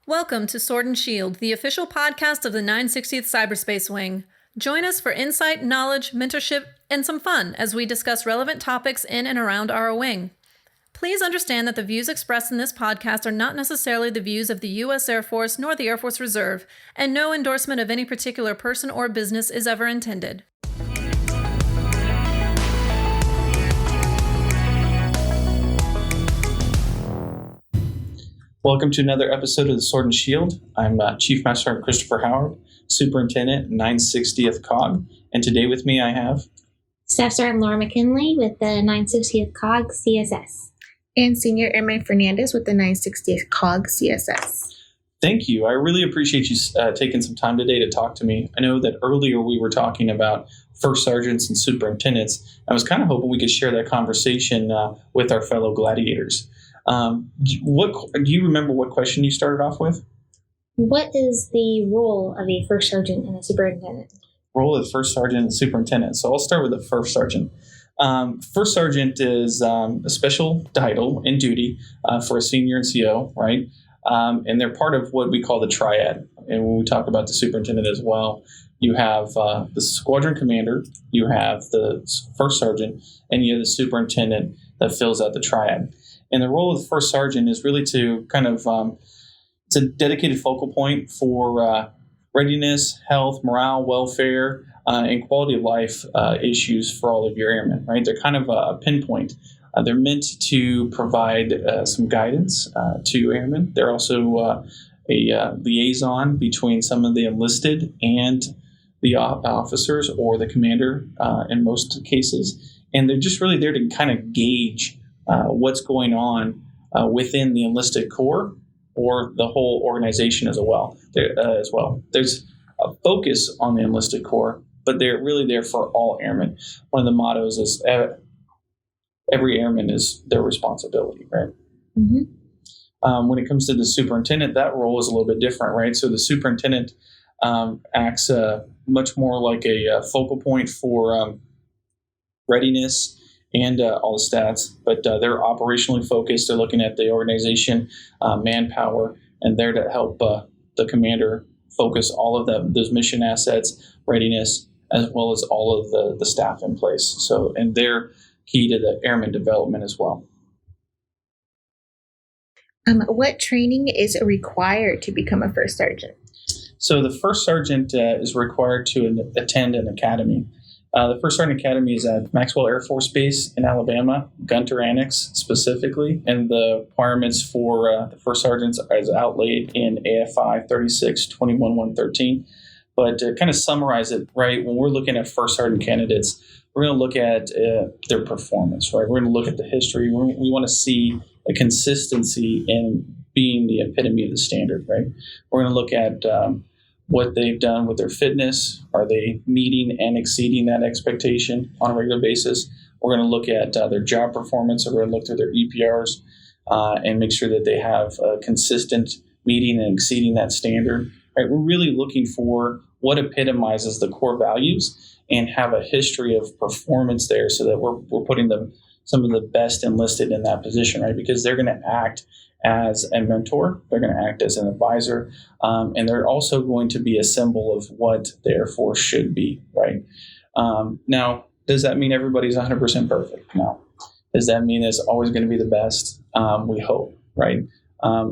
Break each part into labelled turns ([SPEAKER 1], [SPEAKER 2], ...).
[SPEAKER 1] Welcome to Sword and Shield, the official podcast of the 960th Cyberspace Wing. Join us for insight, knowledge, mentorship, and some fun as we discuss relevant topics in and around our wing. Please understand that the views expressed in this podcast are not necessarily the views of the U.S. Air Force nor the Air Force Reserve, and no endorsement of any particular person or business is ever intended.
[SPEAKER 2] Welcome to another episode of the Sword and Shield. I'm Chief Master Sgt. Christopher Howard, Superintendent, 960th COG, and today with me I have
[SPEAKER 3] Staff Sgt. Lara McKinley with the 960th COG CSS.
[SPEAKER 4] And Senior Airman Fernandez with the 960th COG CSS.
[SPEAKER 2] Thank you. I really appreciate you taking some time today to talk to me. I know that earlier we were talking about first sergeants and superintendents. I was kind of hoping we could share that conversation with our fellow gladiators. Do you remember what question you started off with?
[SPEAKER 3] What is the role of a first sergeant and a superintendent?
[SPEAKER 2] Role of first sergeant and superintendent. So I'll start with the first sergeant. First sergeant is a special title and duty for a senior NCO, right? And they're part of what we call the triad. And when we talk about the superintendent as well, you have the squadron commander, you have the first sergeant, and you have the superintendent that fills out the triad. And the role of the first sergeant is really to kind of, it's a dedicated focal point for readiness, health, morale, welfare, and quality of life issues for all of your airmen, right? They're kind of a pinpoint. They're meant to provide some guidance to airmen. They're also a liaison between some of the enlisted and the officers or the commander in most cases. And they're just really there to kind of gauge what's going on within the enlisted corps or the whole organization as well. There's a focus on the enlisted corps, but they're really there for all airmen. One of the mottos is every airman is their responsibility, right? Mm-hmm. When it comes to the superintendent, that role is a little bit different, right? So the superintendent acts much more like a focal point for readiness and all the stats, but they're operationally focused. They're looking at the organization, manpower, and they're to help the commander focus all of those mission assets, readiness, as well as all of the staff in place. So, and they're key to the airman development as well.
[SPEAKER 4] What training is required to become a first sergeant?
[SPEAKER 2] So the first sergeant is required to attend an academy. The First Sergeant Academy is at Maxwell Air Force Base in Alabama, Gunter Annex specifically, and the requirements for the First Sergeants is outlaid in AFI 36-21-113. But to kind of summarize it, right, when we're looking at First Sergeant candidates, we're going to look at their performance, right? We're going to look at the history. We want to see a consistency in being the epitome of the standard, right? We're going to look at what they've done with their fitness. Are they meeting and exceeding that expectation on a regular basis? We're going to look at their job performance. We're going to look through their EPRs and make sure that they have a consistent meeting and exceeding that standard. Right? We're really looking for what epitomizes the core values and have a history of performance there so that we're putting some of the best enlisted in that position, right? Because they're going to act as a mentor, they're going to act as an advisor, and they're also going to be a symbol of what the Air Force should be, right? Now, does that mean everybody's 100% perfect? No. Does that mean it's always going to be the best? We hope, right?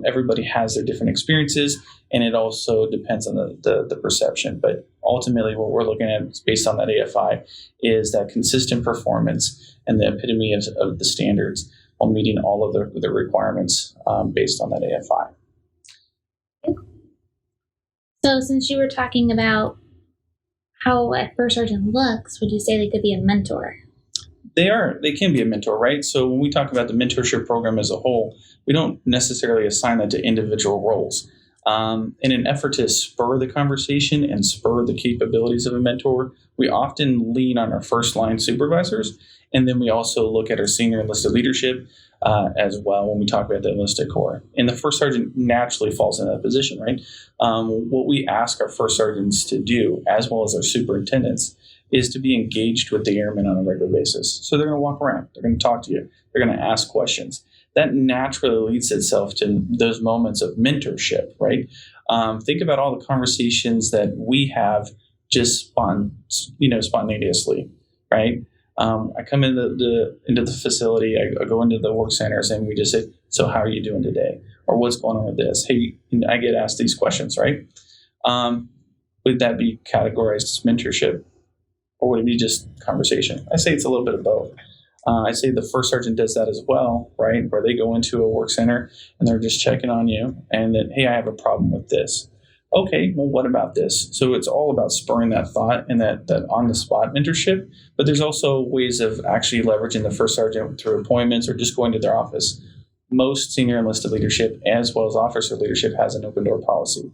[SPEAKER 2] Everybody has their different experiences, and it also depends on the perception. But ultimately, what we're looking at based on that AFI is that consistent performance and the epitome of the standards while meeting all of the requirements based on that AFI.
[SPEAKER 3] So since you were talking about how a first sergeant looks, would you say they could be a mentor?
[SPEAKER 2] They can be a mentor, right? So when we talk about the mentorship program as a whole, we don't necessarily assign that to individual roles. In an effort to spur the conversation and spur the capabilities of a mentor, we often lean on our first line supervisors, and then we also look at our senior enlisted leadership as well when we talk about the enlisted corps. And the first sergeant naturally falls in that position, right? What we ask our first sergeants to do, as well as our superintendents, is to be engaged with the airmen on a regular basis. So they're going to walk around. They're going to talk to you. They're going to ask questions. that naturally leads itself to those moments of mentorship, right? Think about all the conversations that we have just spontaneously, right? I come into the facility, I go into the work centers, and we just say, "So how are you doing today?" Or "What's going on with this?" Hey, I get asked these questions, right? Would that be categorized as mentorship, or would it be just conversation? I say it's a little bit of both. I say the first sergeant does that as well, right? Where they go into a work center and they're just checking on you, and then, "Hey, I have a problem with this." Okay, well, what about this? So it's all about spurring that thought and that on-the-spot mentorship. But there's also ways of actually leveraging the first sergeant through appointments or just going to their office. Most senior enlisted leadership, as well as officer leadership, has an open door policy.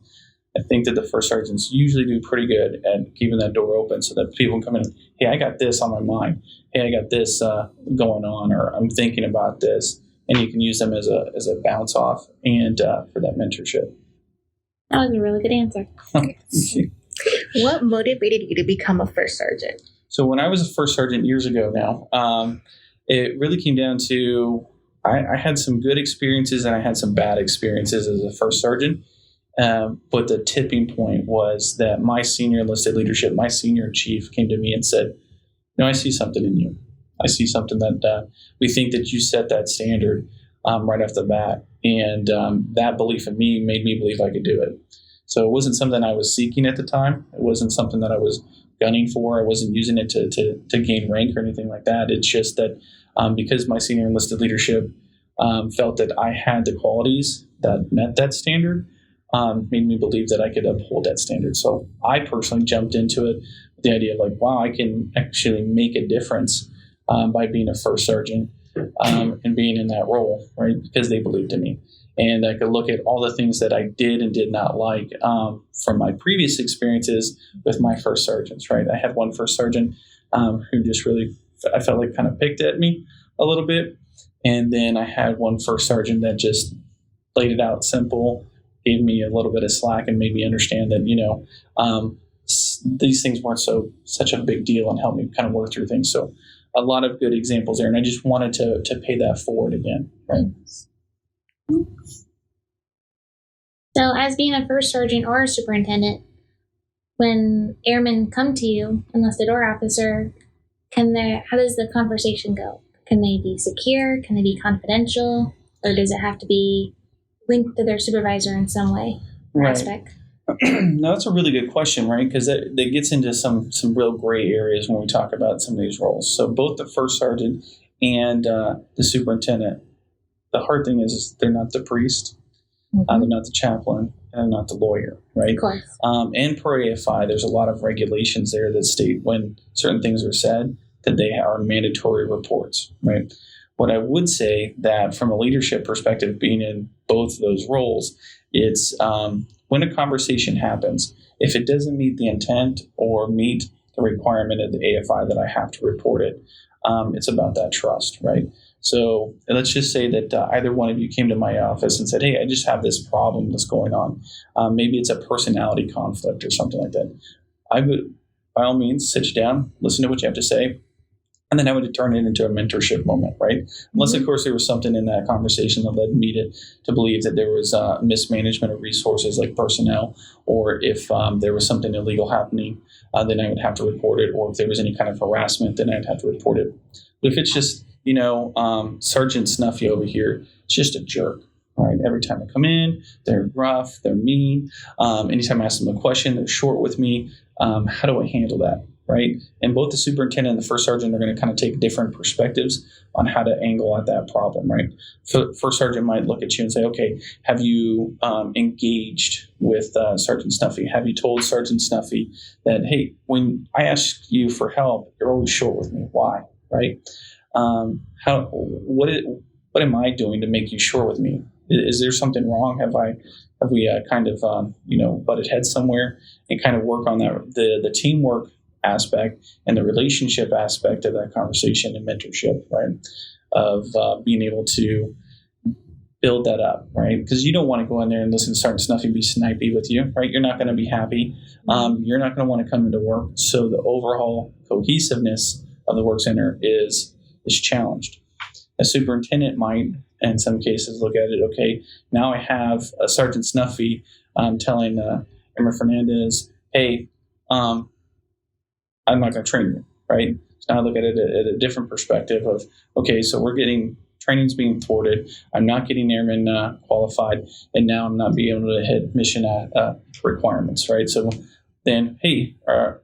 [SPEAKER 2] I think that the first sergeants usually do pretty good at keeping that door open so that people come in, "Hey, I got this on my mind. Hey, I got this going on, or I'm thinking about this." And you can use them as a bounce off and for that mentorship.
[SPEAKER 3] That was a really good answer.
[SPEAKER 4] What motivated you to become a first sergeant?
[SPEAKER 2] So when I was a first sergeant years ago now, it really came down to I had some good experiences and I had some bad experiences as a first sergeant. But the tipping point was that my senior enlisted leadership, my senior chief, came to me and said, "I see something in you. I see something that we think that you set that standard right off the bat." And that belief in me made me believe I could do it. So it wasn't something I was seeking at the time. It wasn't something that I was gunning for. I wasn't using it to gain rank or anything like that. It's just that because my senior enlisted leadership felt that I had the qualities that met that standard, made me believe that I could uphold that standard. So I personally jumped into it with the idea of like, wow, I can actually make a difference by being a first sergeant and being in that role, right? Because they believed in me. And I could look at all the things that I did and did not like from my previous experiences with my first sergeants, right? I had one first sergeant who just really, I felt like kind of picked at me a little bit. And then I had one first sergeant that just laid it out simple, gave me a little bit of slack and made me understand that, these things weren't such a big deal and helped me kind of work through things. So a lot of good examples there. And I just wanted to pay that forward again, right?
[SPEAKER 3] So as being a first sergeant or a superintendent, when airmen come to you, enlisted or officer, how does the conversation go? Can they be secure? Can they be confidential? Or does it have to be linked to their supervisor in some way or
[SPEAKER 2] Right.
[SPEAKER 3] aspect?
[SPEAKER 2] No, that's a really good question, right? Because that gets into some real gray areas when we talk about some of these roles. So both the first sergeant and the superintendent, the hard thing is they're not the priest, they're not the chaplain, and they're not the lawyer, right?
[SPEAKER 3] Of course.
[SPEAKER 2] And per AFI, there's a lot of regulations there that state when certain things are said that they are mandatory reports, right? What I would say that from a leadership perspective, being in both of those roles, it's when a conversation happens, if it doesn't meet the intent or meet the requirement of the AFI that I have to report it, it's about that trust, right? So let's just say that either one of you came to my office and said, "Hey, I just have this problem that's going on." Maybe it's a personality conflict or something like that. I would, by all means, sit you down, listen to what you have to say, and then I would turn it into a mentorship moment, right? Unless, of course, there was something in that conversation that led me to believe that there was mismanagement of resources like personnel, or if there was something illegal happening, then I would have to report it, or if there was any kind of harassment, then I'd have to report it. But if it's just, Sergeant Snuffy over here, it's just a jerk, right? Every time I come in, they're rough, they're mean. Anytime I ask them a question, they're short with me. How do I handle that? Right? And both the superintendent and the first sergeant are going to kind of take different perspectives on how to angle at that problem, right? So first sergeant might look at you and say, "Okay, have you engaged with Sergeant Snuffy? Have you told Sergeant Snuffy that, hey, when I ask you for help, you're always short with me. Why?" Right? What am I doing to make you short with me? Is there something wrong? Have we butted heads somewhere? And kind of work on that the teamwork aspect and the relationship aspect of that conversation and mentorship, right? Of being able to build that up, right? Because you don't want to go in there and listen to Sergeant Snuffy be snipey with you, right? You're not going to be happy. You're not going to want to come into work. So the overall cohesiveness of the work center is challenged. A superintendent might in some cases look at it, okay, now I have a Sergeant Snuffy telling Airman Fernandez, hey, I'm not going to train you, right? So now I look at it at a different perspective of, okay, so we're getting training's being thwarted. I'm not getting airmen qualified, and now I'm not being able to hit mission requirements, right? So then, hey,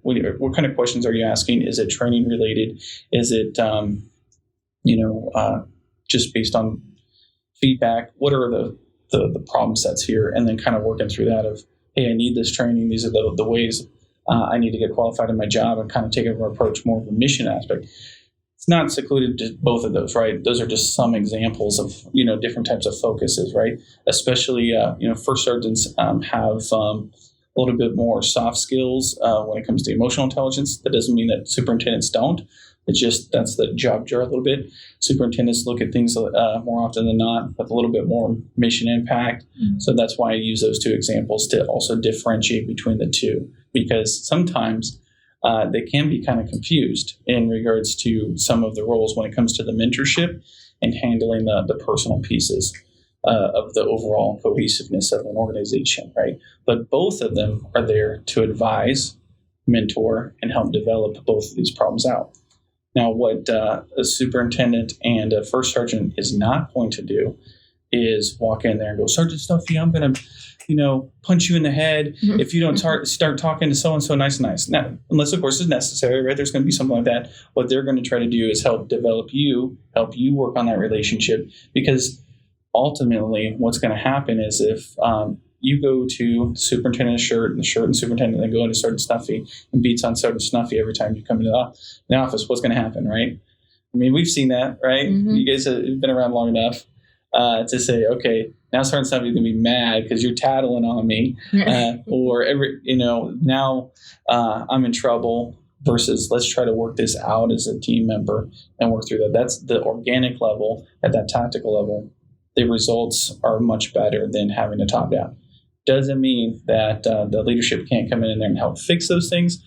[SPEAKER 2] what kind of questions are you asking? Is it training related? Is it, just based on feedback? What are the problem sets here? And then kind of working through that of, hey, I need this training. These are the ways I need to get qualified in my job, and kind of take an approach more of a mission aspect. It's not secluded to both of those, right? Those are just some examples of, different types of focuses, right? Especially, first sergeants have a little bit more soft skills when it comes to emotional intelligence. That doesn't mean that superintendents don't. It's just that's the job jar a little bit. Superintendents look at things more often than not with a little bit more mission impact. Mm-hmm. So that's why I use those two examples to also differentiate between the two, because sometimes they can be kind of confused in regards to some of the roles when it comes to the mentorship and handling the personal pieces of the overall cohesiveness of an organization, right? But both of them are there to advise, mentor, and help develop both of these problems out. Now, what a superintendent and a first sergeant is not going to do is walk in there and go, Sergeant Snuffy, I'm going to, punch you in the head if you don't start talking to so-and-so nice. Now, unless, of course, it's necessary, right? There's going to be something like that. What they're going to try to do is help develop you, help you work on that relationship, because ultimately what's going to happen is if you go to superintendent's shirt and superintendent then go into Sergeant Snuffy and beats on Sergeant Snuffy every time you come into the office, what's going to happen, right? I mean, we've seen that, right? Mm-hmm. You guys have been around long enough to say, okay, now Sergeant Snuffy's going to be mad because you're tattling on me, or now I'm in trouble. Versus let's try to work this out as a team member and work through that. That's the organic level. At that tactical level, the results are much better than having a top down. Doesn't mean that the leadership can't come in there and help fix those things.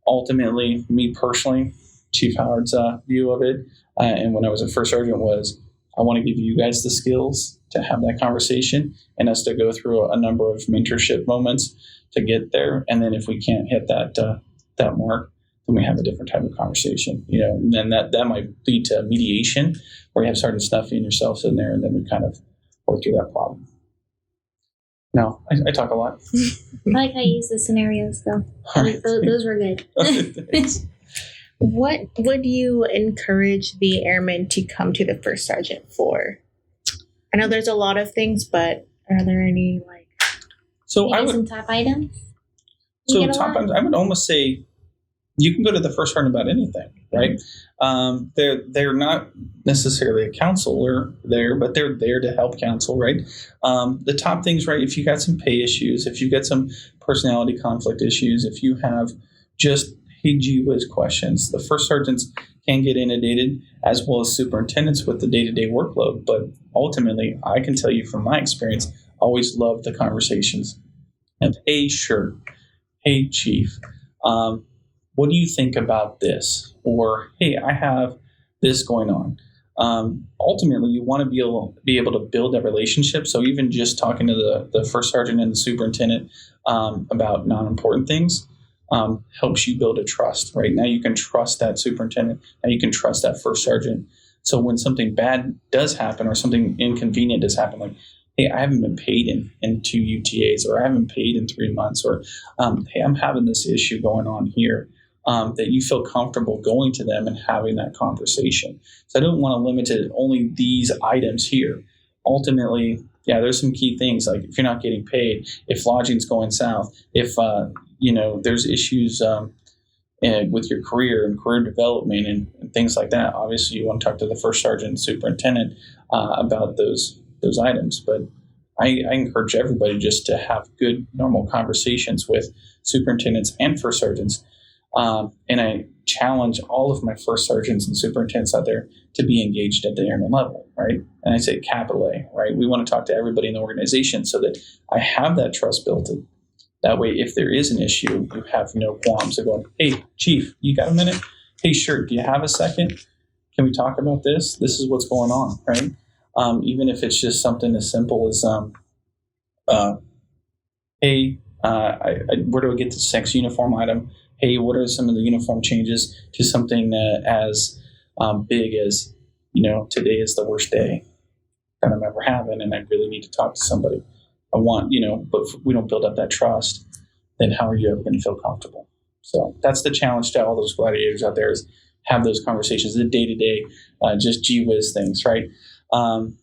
[SPEAKER 2] Ultimately, me personally, Chief Howard's view of it, and when I was a first sergeant, was I want to give you guys the skills to have that conversation and us to go through a number of mentorship moments to get there. And then if we can't hit that mark, then we have a different type of conversation. And then that might lead to mediation, where you have Sergeant Snuffy and yourself in there, and then we kind of work through that problem. No, I talk a lot.
[SPEAKER 3] I like how you use the scenarios, though. Right. Those were good.
[SPEAKER 4] What would you encourage the airmen to come to the first sergeant for? I know there's a lot of things, but are there any
[SPEAKER 3] some top items?
[SPEAKER 2] Top items, I would almost say you can go to the first sergeant about anything, right? They're not necessarily a counselor there, but they're there to help counsel, right? The top things, right? If you got some pay issues, if you got some personality conflict issues, if you have just gee whiz questions, the first sergeants can get inundated, as well as superintendents with the day-to-day workload. But ultimately, I can tell you from my experience, always loved the conversations. And hey, sure. Hey, chief. What do you think about this? Or, hey, I have this going on. Ultimately, you want to be able to build that relationship. So even just talking to the first sergeant and the superintendent about non-important things helps you build a trust, right? Now you can trust that superintendent. Now you can trust that first sergeant. So when something bad does happen or something inconvenient does happen, like, hey, I haven't been paid in 2 UTAs, or I haven't paid in 3 months, or hey, I'm having this issue going on here. That you feel comfortable going to them and having that conversation. So I don't want to limit it only these items here. Ultimately, there's some key things, like if you're not getting paid, if lodging's going south, if there's issues with your career and career development and things like that. Obviously, you want to talk to the first sergeant and superintendent about those items. But I encourage everybody just to have good, normal conversations with superintendents and first sergeants. And I challenge all of my first sergeants and superintendents out there to be engaged at the airman level, right? And I say capital A, right? We want to talk to everybody in the organization so that I have that trust built in. That way, if there is an issue, you have no qualms of going, hey, chief, you got a minute? Hey, sure, do you have a second? Can we talk about this? This is what's going on, right? even if it's just something as simple as, hey, where do I get the next uniform item? Hey, what are some of the uniform changes, to something as big as, today is the worst day that I'm ever having, and I really need to talk to somebody. I want, but if we don't build up that trust, then how are you ever going to feel comfortable? So that's the challenge to all those gladiators out there, is have those conversations, the day-to-day, just gee whiz things, right?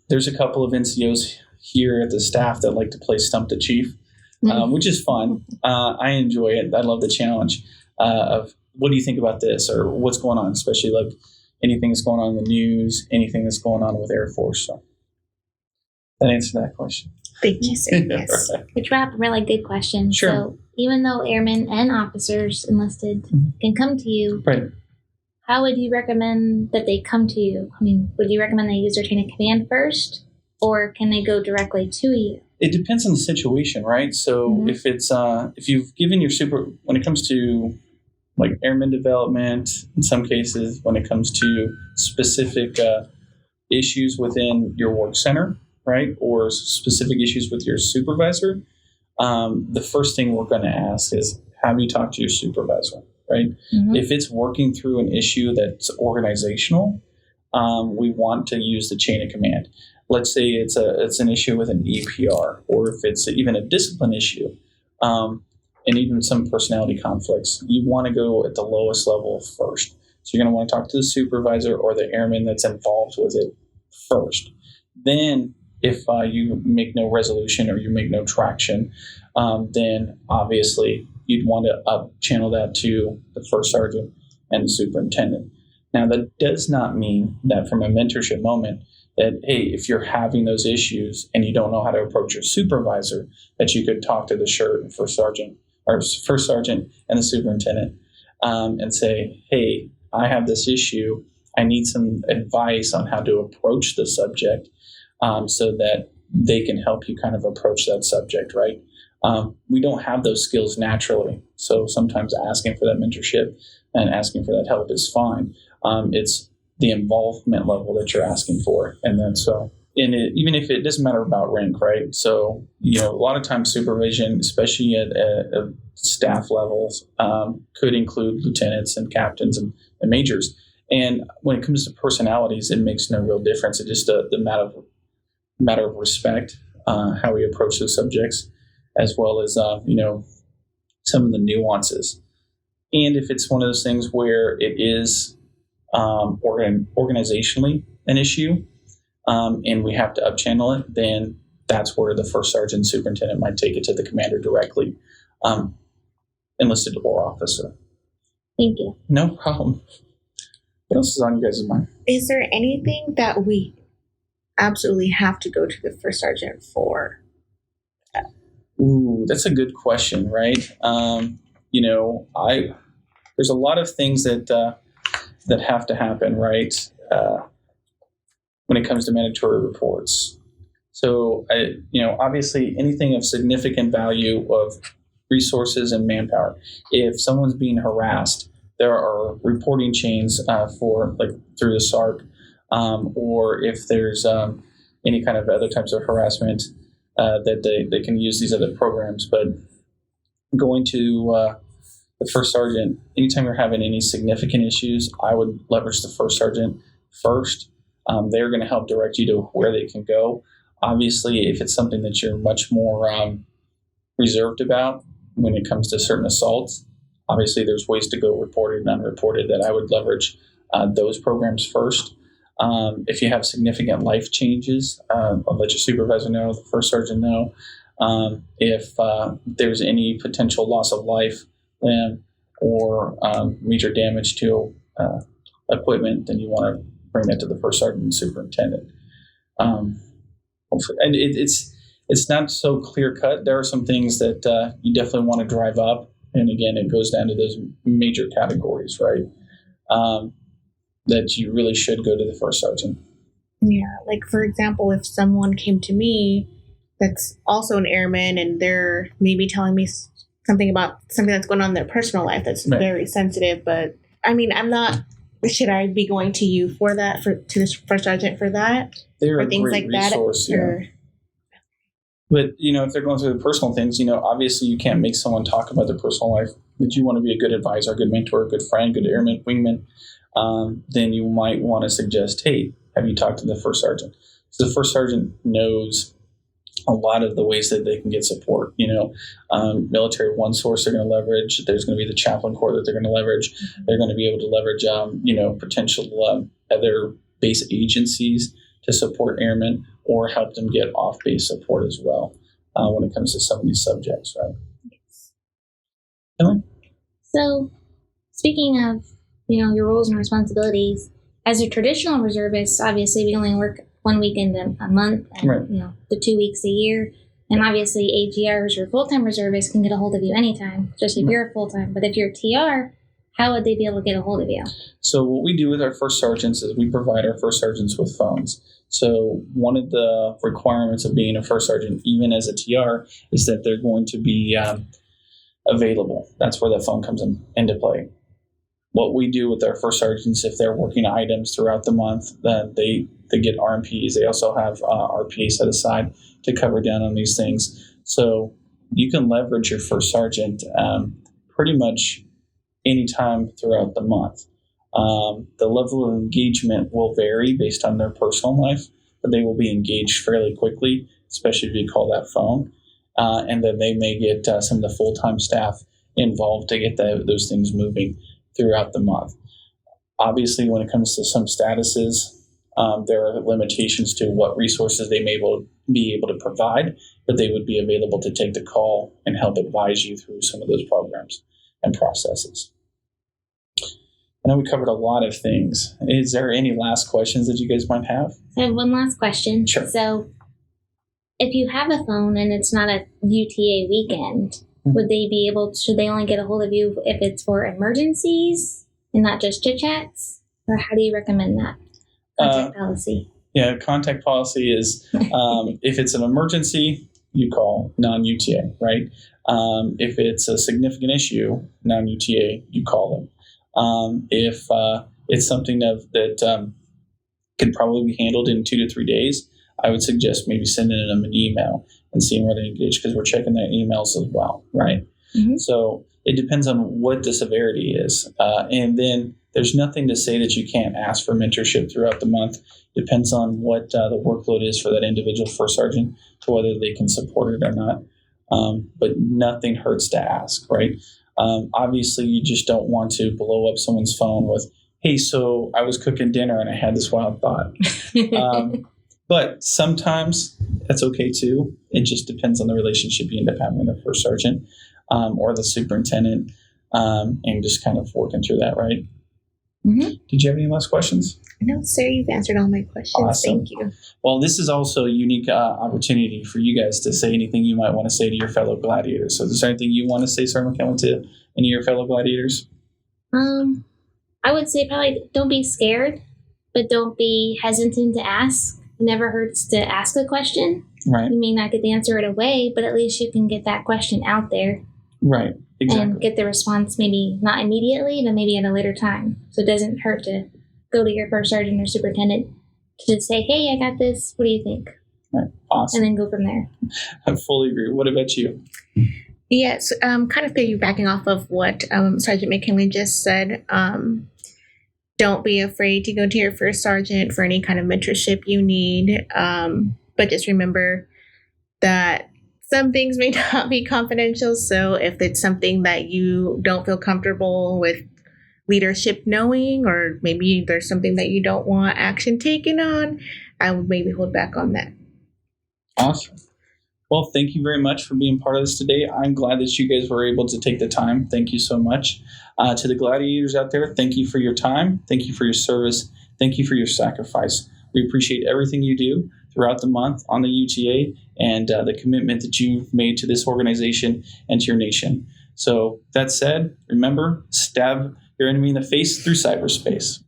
[SPEAKER 2] There's a couple of NCOs here at the staff that like to play Stump the Chief, which is fun. I enjoy it. I love the challenge of, what do you think about this, or what's going on, especially like anything that's going on in the news, anything that's going on with Air Force. So that answered that question.
[SPEAKER 4] Thank you, sir. Yes.
[SPEAKER 3] Which brought up a really good question.
[SPEAKER 2] Sure.
[SPEAKER 3] So even though airmen and officers enlisted can come to you,
[SPEAKER 2] Right.
[SPEAKER 3] how would you recommend that they come to you? I mean, would you recommend they use their chain of command first, or can they go directly to you?
[SPEAKER 2] It depends on the situation, right? So if it's if you've given your when it comes to like airman development, in some cases, when it comes to specific issues within your work center, right, or specific issues with your supervisor, the first thing we're going to ask is, have you talked to your supervisor, right? If it's working through an issue that's organizational, we want to use the chain of command. Let's say it's an issue with an EPR, or if it's even a discipline issue, and even some personality conflicts, you want to go at the lowest level first. So you're going to want to talk to the supervisor or the airman that's involved with it first. Then, if you make no resolution or you make no traction, then obviously you'd want to channel that to the first sergeant and the superintendent. Now, that does not mean that from a mentorship moment that, hey, if you're having those issues and you don't know how to approach your supervisor, that you could talk to the first sergeant and the superintendent and say, hey, I have this issue. I need some advice on how to approach the subject, so that they can help you kind of approach that subject, right? We don't have those skills naturally. So sometimes asking for that mentorship and asking for that help is fine. It's the involvement level that you're asking for. And then even if it doesn't matter about rank, right? So, a lot of times supervision, especially at staff levels, could include lieutenants and captains and majors. And when it comes to personalities, it makes no real difference. It's just the matter of respect, how we approach those subjects, as well as, some of the nuances. And if it's one of those things where it is organizationally an issue, and we have to upchannel it, then that's where the first sergeant superintendent might take it to the commander directly, enlisted or officer.
[SPEAKER 3] Thank you.
[SPEAKER 2] No problem. What else is on you guys' mind?
[SPEAKER 4] Is there anything that we absolutely have to go to the first sergeant for?
[SPEAKER 2] Ooh, that's a good question, right? There's a lot of things that have to happen, right? When it comes to mandatory reports. So, obviously anything of significant value of resources and manpower. If someone's being harassed, there are reporting chains through the SARC, or if there's any kind of other types of harassment, that they can use these other programs. But going to the first sergeant, anytime you're having any significant issues, I would leverage the first sergeant first. They're going to help direct you to where they can go. Obviously, if it's something that you're much more reserved about when it comes to certain assaults, obviously there's ways to go reported and unreported that I would leverage those programs first. If you have significant life changes, I'll let your supervisor know, the first sergeant know. If there's any potential loss of life, limb, or major damage to equipment, then you want to bring that to the first sergeant and superintendent. And it's not so clear cut. There are some things that you definitely want to drive up, and again, it goes down to those major categories, right? That you really should go to the first sergeant.
[SPEAKER 4] Yeah, like for example, if someone came to me that's also an airman and they're maybe telling me something about something that's going on in their personal life that's
[SPEAKER 2] right.
[SPEAKER 4] very sensitive, but I mean, I'm not should I be going to you for that, to this first sergeant for that?
[SPEAKER 2] They're
[SPEAKER 4] or
[SPEAKER 2] a
[SPEAKER 4] things
[SPEAKER 2] great
[SPEAKER 4] like
[SPEAKER 2] resource,
[SPEAKER 4] that?
[SPEAKER 2] yeah.
[SPEAKER 4] Or,
[SPEAKER 2] But, if they're going through the personal things, obviously you can't make someone talk about their personal life, but you want to be a good advisor, a good mentor, a good friend, good airman, wingman. Then you might want to suggest, hey, have you talked to the first sergeant? So the first sergeant knows a lot of the ways that they can get support. Military one source they're going to leverage. There's going to be the chaplain corps that they're going to leverage. They're going to be able to leverage, potential other base agencies to support airmen or help them get off-base support as well when it comes to some of these subjects, right?
[SPEAKER 3] Yes.
[SPEAKER 2] Emily?
[SPEAKER 3] So, speaking of, your roles and responsibilities, as a traditional reservist, obviously we only work 1 weekend a month and,
[SPEAKER 2] Right.
[SPEAKER 3] The 2 weeks a year. And obviously AGRs or full-time reservists can get a hold of you anytime, especially if you're a full-time. But if you're a TR, how would they be able to get a hold of you?
[SPEAKER 2] So what we do with our first sergeants is we provide our first sergeants with phones. So one of the requirements of being a first sergeant, even as a TR, is that they're going to be available. That's where the phone comes into play. What we do with our first sergeants, if they're working items throughout the month, then they get RMPs. They also have RPA set aside to cover down on these things. So you can leverage your first sergeant pretty much anytime throughout the month. The level of engagement will vary based on their personal life, but they will be engaged fairly quickly, especially if you call that phone. And then they may get some of the full-time staff involved to get those things moving throughout the month. Obviously, when it comes to some statuses, there are limitations to what resources they may be able to provide, but they would be available to take the call and help advise you through some of those programs and processes. I know we covered a lot of things. Is there any last questions that you guys might have?
[SPEAKER 3] I have one last question.
[SPEAKER 2] Sure.
[SPEAKER 3] So, if you have a phone and it's not a UTA weekend, would they be should they only get a hold of you if it's for emergencies and not just chit chats? Or how do you recommend that? Contact policy.
[SPEAKER 2] Yeah, contact policy is if it's an emergency, you call non-UTA, right? If it's a significant issue, non-UTA, you call them. If it's something that can probably be handled in 2 to 3 days, I would suggest maybe sending them an email and seeing where they engage, because we're checking their emails as well, right?
[SPEAKER 3] Mm-hmm.
[SPEAKER 2] So it depends on what the severity is. And then there's nothing to say that you can't ask for mentorship throughout the month. Depends on what the workload is for that individual first sergeant, to whether they can support it or not. But nothing hurts to ask, right? Obviously, you just don't want to blow up someone's phone with, hey, so I was cooking dinner and I had this wild thought. But sometimes that's okay too. It just depends on the relationship you end up having with the first sergeant or the superintendent, and just kind of working through that, right?
[SPEAKER 3] Mm-hmm.
[SPEAKER 2] Did you have any last questions?
[SPEAKER 4] No, sir, you've answered all my questions.
[SPEAKER 2] Awesome.
[SPEAKER 4] Thank you.
[SPEAKER 2] Well, this is also a unique opportunity for you guys to say anything you might want to say to your fellow gladiators. So is there anything you want to say, Sergeant McKinley, to any of your fellow gladiators?
[SPEAKER 3] I would say probably don't be scared, but don't be hesitant to ask. It never hurts to ask a question.
[SPEAKER 2] Right.
[SPEAKER 3] You may not get the answer right away, but at least you can get that question out there.
[SPEAKER 2] Right. Exactly.
[SPEAKER 3] And get the response maybe not immediately, but maybe at a later time. So it doesn't hurt to go to your first sergeant or superintendent to just say, hey, I got this. What do you think?
[SPEAKER 2] Right. Awesome.
[SPEAKER 3] And then go from there.
[SPEAKER 2] I fully agree. What about you?
[SPEAKER 4] Yes, kind of piggybacking off of what Sergeant McKinley just said. Don't be afraid to go to your first sergeant for any kind of mentorship you need. But just remember that some things may not be confidential. So if it's something that you don't feel comfortable with leadership knowing, or maybe there's something that you don't want action taken on, I would maybe hold back on that.
[SPEAKER 2] Awesome. Well, thank you very much for being part of this today. I'm glad that you guys were able to take the time. Thank you so much. To the gladiators out there, thank you for your time. Thank you for your service. Thank you for your sacrifice. We appreciate everything you do throughout the month on the UTA and the commitment that you've made to this organization and to your nation. So that said, remember, stab your enemy in the face through cyberspace.